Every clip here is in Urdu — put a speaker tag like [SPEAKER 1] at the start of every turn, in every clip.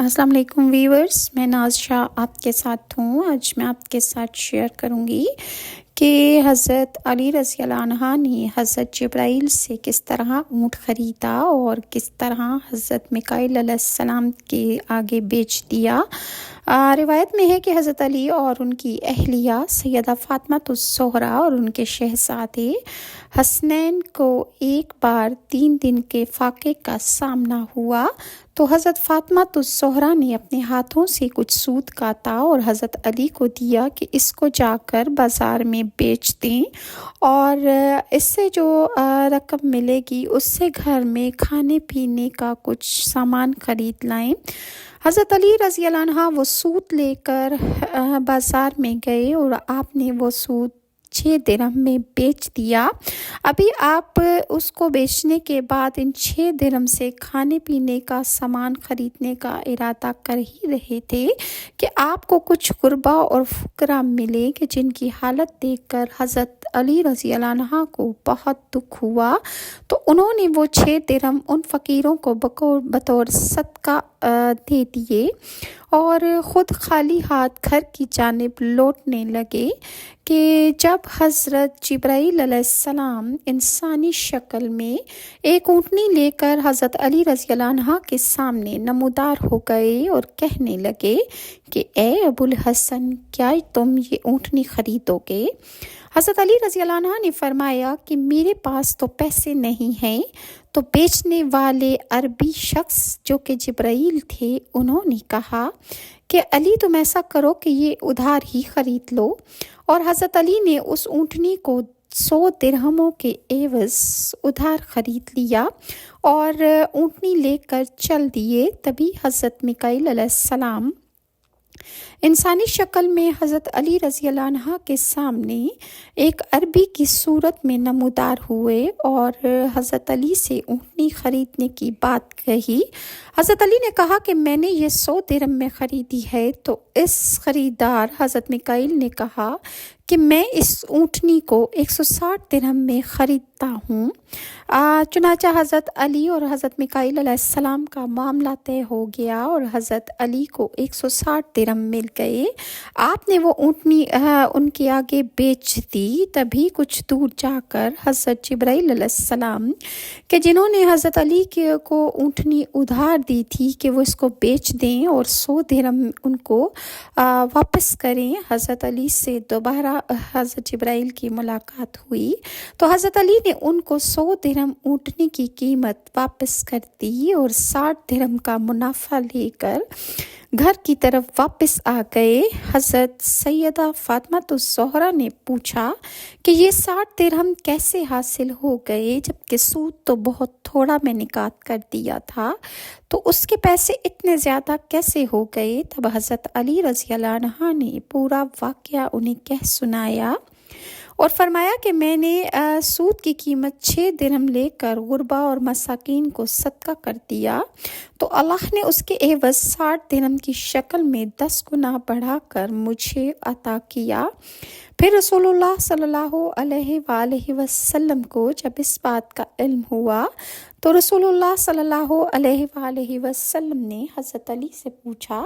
[SPEAKER 1] السلام علیکم ویورز، میں ناز شاہ آپ کے ساتھ ہوں۔ آج میں آپ کے ساتھ شیئر کروں گی کہ حضرت علی رضی اللہ عنہ نے حضرت جبرائیل سے کس طرح اونٹ خریدا اور کس طرح حضرت میکائیل علیہ السلام کے آگے بیچ دیا۔ روایت میں ہے کہ حضرت علی اور ان کی اہلیہ سیدہ فاطمہ الزہرا اور ان کے شہزادے حسنین کو ایک بار 3 دن کے فاقے کا سامنا ہوا تو حضرت فاطمہ الزہرا نے اپنے ہاتھوں سے کچھ سود کاٹا اور حضرت علی کو دیا کہ اس کو جا کر بازار میں بیچ دیں اور اس سے جو رقم ملے گی اس سے گھر میں کھانے پینے کا کچھ سامان خرید لائیں۔ حضرت علی رضی اللہ عنہ وہ سود لے کر بازار میں گئے اور آپ نے وہ سود 6 درہم میں بیچ دیا۔ ابھی آپ اس کو بیچنے کے بعد ان 6 درہم سے کھانے پینے کا سامان خریدنے کا ارادہ کر ہی رہے تھے کہ آپ کو کچھ غربا اور فقراء ملے کہ جن کی حالت دیکھ کر حضرت علی رضی اللہ عنہ کو بہت دکھ ہوا، تو انہوں نے وہ 6 درہم ان فقیروں کو بطور صدقہ دے دیے اور خود خالی ہاتھ گھر کی جانب لوٹنے لگے کہ جب حضرت جبرائیل علیہ السلام انسانی شکل میں ایک اونٹنی لے کر حضرت علی رضی اللہ عنہ کے سامنے نمودار ہو گئے اور کہنے لگے کہ اے ابو الحسن، کیا تم یہ اونٹنی خریدو گے؟ حضرت علی رضی اللہ عنہ نے فرمایا کہ میرے پاس تو پیسے نہیں ہیں۔ تو بیچنے والے عربی شخص جو کہ جبرائیل تھے انہوں نے کہا کہ علی تم ایسا کرو کہ یہ ادھار ہی خرید لو، اور حضرت علی نے اس اونٹنی کو 100 درہموں کے عوض ادھار خرید لیا اور اونٹنی لے کر چل دیے۔ تبھی حضرت میکائیل علیہ السلام انسانی شکل میں حضرت علی رضی اللہ عنہ کے سامنے ایک عربی کی صورت میں نمودار ہوئے اور حضرت علی سے اونٹنی خریدنے کی بات کہی۔ حضرت علی نے کہا کہ میں نے یہ 100 درہم میں خریدی ہے، تو اس خریدار حضرت میکائیل نے کہا کہ میں اس اونٹنی کو 160 درہم میں خریدتا ہوں۔ چنانچہ حضرت علی اور حضرت میکائیل علیہ السلام کا معاملہ طے ہو گیا اور حضرت علی کو 160 درہم مل گئے۔ آپ نے وہ اونٹنی ان کے آگے بیچ دی۔ تبھی کچھ دور جا کر حضرت جبرائیل علیہ السلام کہ جنہوں نے حضرت علی کو اونٹنی ادھار دی تھی کہ وہ اس کو بیچ دیں اور 100 درہم ان کو واپس کریں، حضرت علی سے دوبارہ حضرت جبرائیل کی ملاقات ہوئی تو حضرت علی نے ان کو 100 درہم اونٹنی کی قیمت واپس کر دی اور 60 درہم کا منافع لے کر گھر کی طرف واپس آ گئے۔ حضرت سیدہ فاطمہ الزہرا نے پوچھا کہ یہ 60 درہم کیسے حاصل ہو گئے جبکہ سود تو بہت تھوڑا میں نکات کر دیا تھا، تو اس کے پیسے اتنے زیادہ کیسے ہو گئے؟ تب حضرت علی رضی اللہ عنہ نے پورا واقعہ انہیں کہہ سنایا اور فرمایا کہ میں نے سود کی قیمت 6 درہم لے کر غربا اور مساکین کو صدقہ کر دیا تو اللہ نے اس کے عوض 60 درہم کی شکل میں 10 گنا بڑھا کر مجھے عطا کیا۔ پھر رسول اللہ صلی اللہ علیہ وآلہ وسلم کو جب اس بات کا علم ہوا تو رسول اللہ صلی اللہ علیہ وآلہ وسلم نے حضرت علی سے پوچھا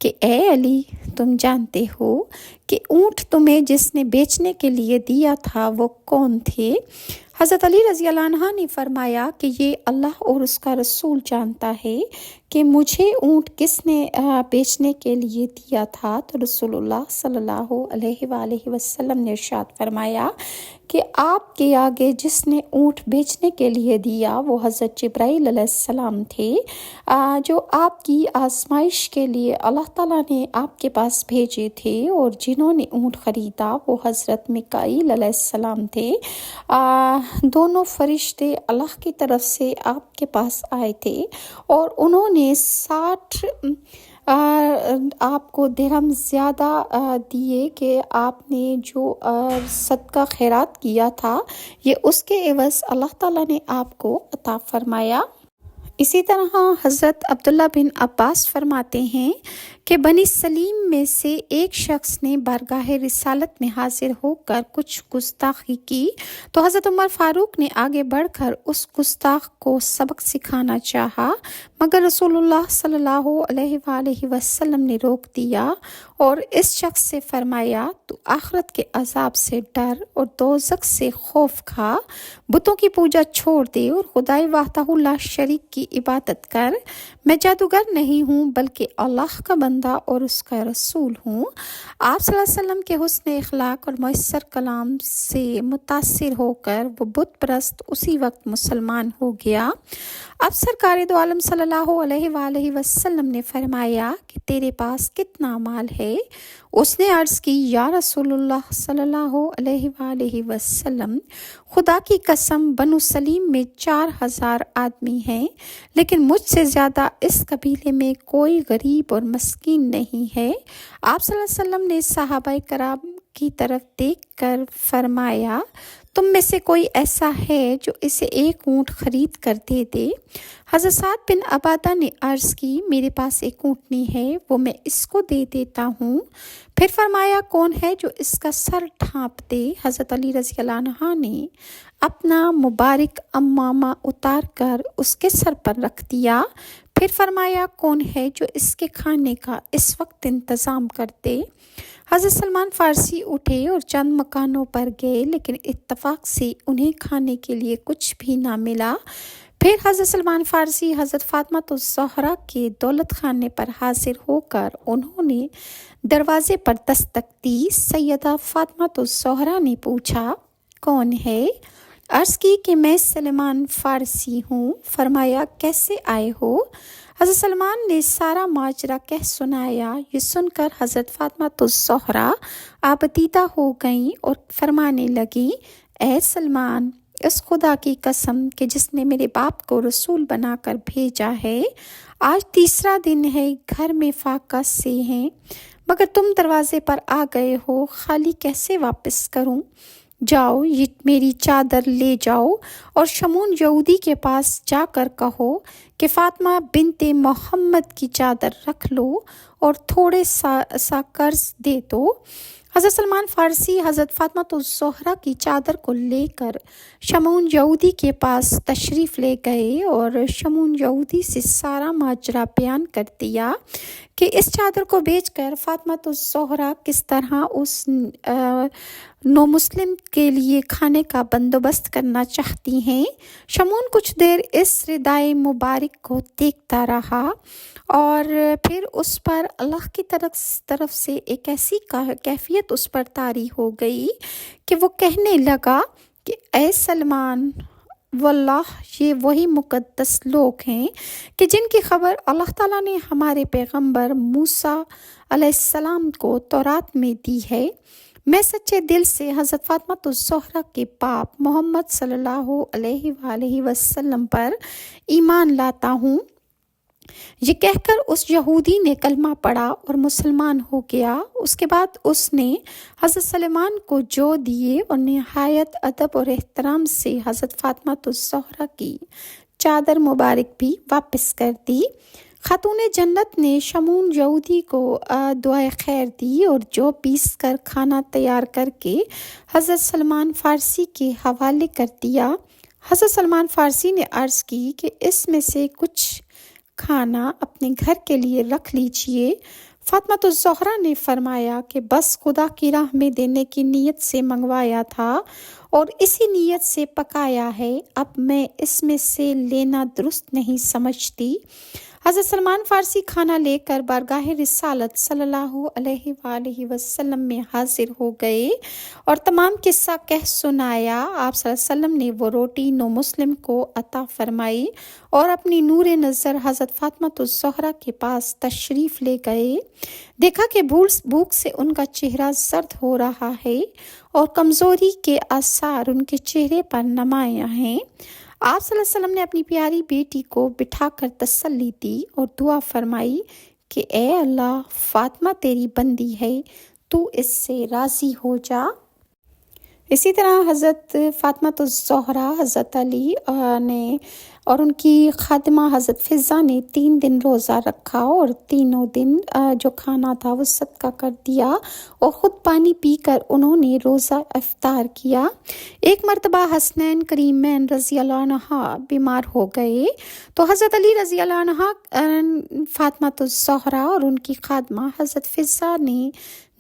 [SPEAKER 1] کہ اے علی، تم جانتے ہو کہ اونٹ تمہیں جس نے بیچنے کے لیے دیا تھا وہ کون تھے؟ حضرت علی رضی اللہ عنہ نے فرمایا کہ یہ اللہ اور اس کا رسول جانتا ہے کہ مجھے اونٹ کس نے بیچنے کے لیے دیا تھا۔ تو رسول اللہ صلی اللہ علیہ وآلہ وسلم نے ارشاد فرمایا کہ آپ کے آگے جس نے اونٹ بیچنے کے لیے دیا وہ حضرت جبرائیل علیہ السلام تھے، جو آپ کی آزمائش کے لیے اللہ تعالیٰ نے آپ کے پاس بھیجے تھے، اور جنہوں نے اونٹ خریدا وہ حضرت میکائیل علیہ السلام تھے۔ دونوں فرشتے اللہ کی طرف سے آپ کے پاس آئے تھے اور انہوں نے 60 آپ کو درہم زیادہ دیے کہ آپ نے جو صدقہ خیرات کیا تھا یہ اس کے عوض اللہ تعالیٰ نے آپ کو عطا فرمایا۔ اسی طرح حضرت عبداللہ بن عباس فرماتے ہیں کہ بنی سلیم میں سے ایک شخص نے بارگاہ رسالت میں حاضر ہو کر کچھ گستاخی کی تو حضرت عمر فاروق نے آگے بڑھ کر اس گستاخ کو سبق سکھانا چاہا، مگر رسول اللہ صلی اللہ علیہ وآلہ وسلم نے روک دیا اور اس شخص سے فرمایا، تو آخرت کے عذاب سے ڈر اور دوزخ سے خوف کھا، بتوں کی پوجا چھوڑ دے اور خدائے وحدہ لا شریک کی عبادت کر۔ میں جادوگر نہیں ہوں بلکہ اللہ کا بندہ اور اس کا رسول ہوں۔ آپ صلی اللہ علیہ وسلم کے حسن اخلاق اور مؤثر کلام سے متاثر ہو کر وہ بت پرست اسی وقت مسلمان ہو گیا۔ اب سرکار دو عالم صلی اللہ علیہ وآلہ وسلم نے فرمایا کہ تیرے پاس کتنا مال ہے؟ اس نے عرض کی، یا رسول اللہ صلی اللہ علیہ وآلہ وسلم، خدا کی قسم بنو سلیم میں 4000 آدمی ہیں، لیکن مجھ سے زیادہ اس قبیلے میں کوئی غریب اور مسکین نہیں ہے۔ آپ صلی اللہ علیہ وسلم نے صحابہ کرام کی طرف دیکھ کر فرمایا، تم میں سے کوئی ایسا ہے جو اسے ایک اونٹ خرید کر دے دے؟ حضرت سعد بن عبادہ نے عرض کی، میرے پاس ایک اونٹنی ہے، وہ میں اس کو دے دیتا ہوں۔ پھر فرمایا، کون ہے جو اس کا سر ڈھانپ دے؟ حضرت علی رضی اللہ عنہ نے اپنا مبارک عمامہ اتار کر اس کے سر پر رکھ دیا۔ پھر فرمایا، کون ہے جو اس کے کھانے کا اس وقت انتظام کر دے؟ حضرت سلمان فارسی اٹھے اور چند مکانوں پر گئے، لیکن اتفاق سے انہیں کھانے کے لیے کچھ بھی نہ ملا۔ پھر حضرت سلمان فارسی حضرت فاطمہ الزہرا کے دولت خانے پر حاضر ہو کر انہوں نے دروازے پر دستک دی۔ سیدہ فاطمہ الزہرا نے پوچھا، کون ہے؟ عرض کی کہ میں سلمان فارسی ہوں۔ فرمایا، کیسے آئے ہو؟ حضرت سلمان نے سارا ماجرا کہہ سنایا۔ یہ سن کر حضرت فاطمہ الزہرا آبدیدہ ہو گئیں اور فرمانے لگیں، اے سلمان، اس خدا کی قسم کہ جس نے میرے باپ کو رسول بنا کر بھیجا ہے، آج تیسرا دن ہے، گھر میں فاقہ سے ہیں، مگر تم دروازے پر آ گئے ہو، خالی کیسے واپس کروں؟ جاؤ، یہ میری چادر لے جاؤ اور شمون یہودی کے پاس جا کر کہو کہ فاطمہ بنت محمد کی چادر رکھ لو اور تھوڑے سا قرض دے دو۔ حضرت سلمان فارسی حضرت فاطمہ الزہرا کی چادر کو لے کر شمون یہودی کے پاس تشریف لے گئے اور شمون یہودی سے سارا ماجرا بیان کر دیا کہ اس چادر کو بیچ کر فاطمہ الزہرا کس طرح اس نو مسلم کے لیے کھانے کا بندوبست کرنا چاہتی ہیں۔ شمون کچھ دیر اس ردائے مبارک کو دیکھتا رہا اور پھر اس پر اللہ کی طرف سے ایک ایسی کیفیت اس پر طاری ہو گئی کہ وہ کہنے لگا کہ اے سلمان، واللہ یہ وہی مقدس لوگ ہیں کہ جن کی خبر اللہ تعالیٰ نے ہمارے پیغمبر موسیٰ علیہ السلام کو تورات میں دی ہے۔ میں سچے دل سے حضرت فاطمہ الزہرا کے باپ محمد صلی اللہ علیہ وآلہ وسلم پر ایمان لاتا ہوں۔ یہ کہہ کر اس یہودی نے کلمہ پڑھا اور مسلمان ہو گیا۔ اس کے بعد اس نے حضرت سلمان کو جو دیے اور نہایت ادب اور احترام سے حضرت فاطمہ الزہرا کی چادر مبارک بھی واپس کر دی۔ خاتون جنت نے شمون یہودی کو دعائے خیر دی اور جو پیس کر کھانا تیار کر کے حضرت سلمان فارسی کے حوالے کر دیا۔ حضرت سلمان فارسی نے عرض کی کہ اس میں سے کچھ کھانا اپنے گھر کے لیے رکھ لیجئے۔ فاطمہ الزہرا نے فرمایا کہ بس خدا کی راہ میں دینے کی نیت سے منگوایا تھا اور اسی نیت سے پکایا ہے، اب میں اس میں سے لینا درست نہیں سمجھتی۔ حضرت سلمان فارسی کھانا لے کر بارگاہ رسالت صلی اللہ علیہ وآلہ وسلم میں حاضر ہو گئے اور تمام قصہ کہہ سنایا۔ آپ صلی اللہ علیہ وسلم نے وہ روٹی نو مسلم کو عطا فرمائی اور اپنی نور نظر حضرت فاطمہ الزہرا کے پاس تشریف لے گئے۔ دیکھا کہ بھوک سے ان کا چہرہ زرد ہو رہا ہے اور کمزوری کے آثار ان کے چہرے پر نمایاں ہیں۔ آپ صلی اللہ علیہ وسلم نے اپنی پیاری بیٹی کو بٹھا کر تسلی دی اور دعا فرمائی کہ اے اللہ، فاطمہ تیری بندی ہے، تو اس سے راضی ہو جا۔ اسی طرح حضرت فاطمہ الزہرا حضرت علی نے اور ان کی خادمہ حضرت فضہ نے 3 دن روزہ رکھا اور تینوں دن جو کھانا تھا وہ صدقہ کر دیا اور خود پانی پی کر انہوں نے روزہ افطار کیا۔ ایک مرتبہ حسنین کریمین رضی اللہ عنہ بیمار ہو گئے تو حضرت علی رضی اللہ عنہ، فاطمہ الزہرا اور ان کی خادمہ حضرت فضہ نے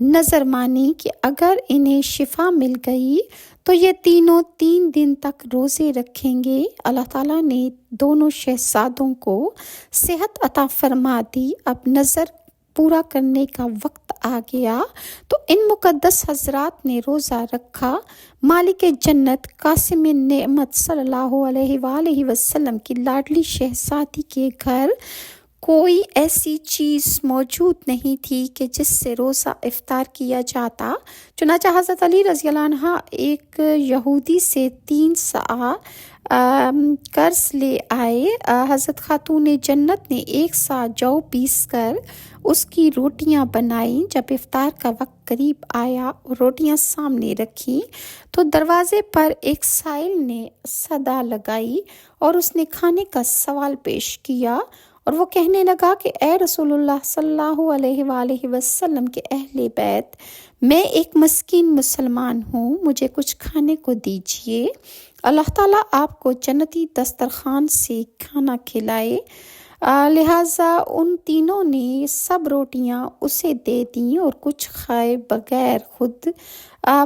[SPEAKER 1] نظر مانی کہ اگر انہیں شفا مل گئی تو یہ تینوں 3 دن تک روزے رکھیں گے۔ اللہ تعالیٰ نے دونوں شہزادوں کو صحت عطا فرما دی۔ اب نظر پورا کرنے کا وقت آ گیا تو ان مقدس حضرات نے روزہ رکھا۔ مالک جنت قاسم نعمت صلی اللہ علیہ وآلہ وسلم کی لاڈلی شہزادی کے گھر کوئی ایسی چیز موجود نہیں تھی کہ جس سے روزہ افطار کیا جاتا، چنانچہ حضرت علی رضی اللہ عنہ ایک یہودی سے 3 صاع قرض لے آئے۔ حضرت خاتون جنت نے 1 صاع جو پیس کر اس کی روٹیاں بنائیں۔ جب افطار کا وقت قریب آیا اور روٹیاں سامنے رکھی تو دروازے پر ایک سائل نے صدا لگائی اور اس نے کھانے کا سوال پیش کیا اور وہ کہنے لگا کہ اے رسول اللہ صلی اللہ علیہ وآلہ وسلم کے اہل بیت، میں ایک مسکین مسلمان ہوں، مجھے کچھ کھانے کو دیجیے۔ اللہ تعالیٰ آپ کو جنتی دسترخوان سے کھانا کھلائے۔ لہٰذا ان تینوں نے سب روٹیاں اسے دے دیں اور کچھ کھائے بغیر خود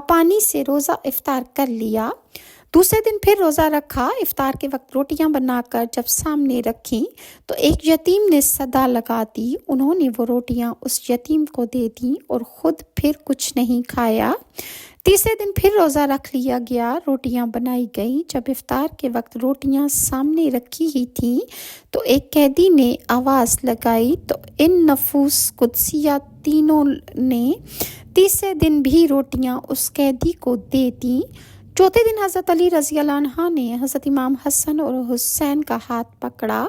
[SPEAKER 1] پانی سے روزہ افطار کر لیا۔ دوسرے دن پھر روزہ رکھا۔ افطار کے وقت روٹیاں بنا کر جب سامنے رکھیں تو ایک یتیم نے صدا لگا دی۔ انہوں نے وہ روٹیاں اس یتیم کو دے دیں اور خود پھر کچھ نہیں کھایا۔ تیسرے دن پھر روزہ رکھ لیا گیا، روٹیاں بنائی گئیں۔ جب افطار کے وقت روٹیاں سامنے رکھی ہی تھیں تو ایک قیدی نے آواز لگائی تو ان نفوس قدسیہ تینوں نے تیسرے دن بھی روٹیاں اس قیدی کو دے دیں۔ چوتھے دن حضرت علی رضی اللہ عنہ نے حضرت امام حسن اور حسین کا ہاتھ پکڑا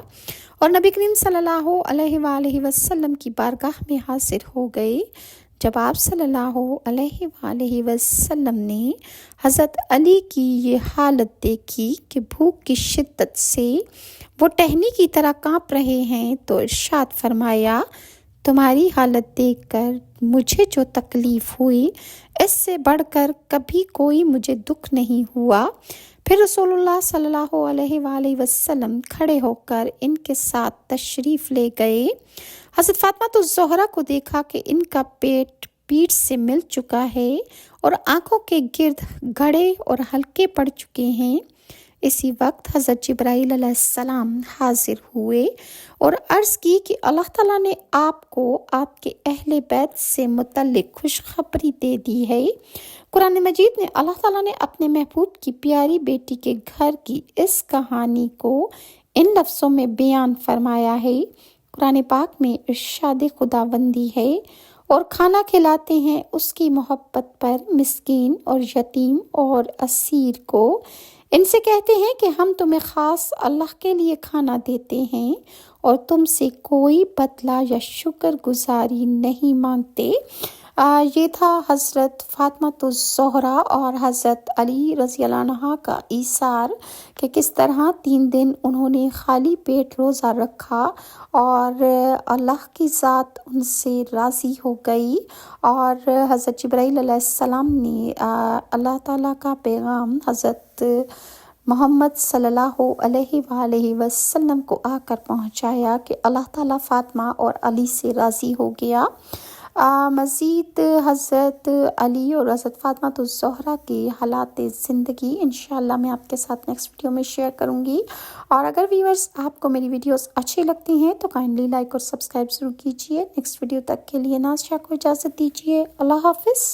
[SPEAKER 1] اور نبی کریم صلی اللہ علیہ وآلہ وسلم کی بارگاہ میں حاضر ہو گئے۔ جب آپ صلی اللہ علیہ وآلہ وسلم نے حضرت علی کی یہ حالت دیکھی کہ بھوک کی شدت سے وہ ٹہنی کی طرح کانپ رہے ہیں تو ارشاد فرمایا، تمہاری حالت دیکھ کر مجھے جو تکلیف ہوئی اس سے بڑھ کر کبھی کوئی مجھے دکھ نہیں ہوا۔ پھر رسول اللہ صلی اللہ علیہ وآلہ وسلم کھڑے ہو کر ان کے ساتھ تشریف لے گئے۔ حضرت فاطمہ الزہرا کو دیکھا کہ ان کا پیٹ سے مل چکا ہے اور آنکھوں کے گرد گڑھے اور ہلکے پڑ چکے ہیں۔ اسی وقت حضرت جبرائیل علیہ السلام حاضر ہوئے اور عرض کی کہ اللہ تعالیٰ نے آپ کو آپ کے اہل بیت سے متعلق خوشخبری دے دی ہے۔ قرآن مجید نے اللہ تعالیٰ نے اپنے محبوب کی پیاری بیٹی کے گھر کی اس کہانی کو ان لفظوں میں بیان فرمایا ہے۔ قرآن پاک میں ارشاد خداوندی ہے، اور کھانا کھلاتے ہیں اس کی محبت پر مسکین اور یتیم اور اسیر کو۔ ان سے کہتے ہیں کہ ہم تمہیں خاص اللہ کے لیے کھانا دیتے ہیں اور تم سے کوئی بدلہ یا شکر گزاری نہیں مانگتے۔ یہ تھا حضرت فاطمہ الزہرا اور حضرت علی رضی اللہ عنہ کا ایثار کہ کس طرح 3 دن انہوں نے خالی پیٹ روزہ رکھا اور اللہ کی ذات ان سے راضی ہو گئی، اور حضرت جبرائیل علیہ السلام نے اللہ تعالیٰ کا پیغام حضرت محمد صلی اللہ علیہ وآلہ وسلم کو آ کر پہنچایا کہ اللہ تعالیٰ فاطمہ اور علی سے راضی ہو گیا۔ مزید حضرت علی اور حضرت فاطمہ الزہرا کی حالات زندگی انشاءاللہ میں آپ کے ساتھ نیکسٹ ویڈیو میں شیئر کروں گی، اور اگر ویورز آپ کو میری ویڈیوز اچھی لگتی ہیں تو کائنڈلی لائک اور سبسکرائب ضرور کیجیے۔ نیکسٹ ویڈیو تک کے لیے ناز شاہ کو اجازت دیجیے۔ اللہ حافظ۔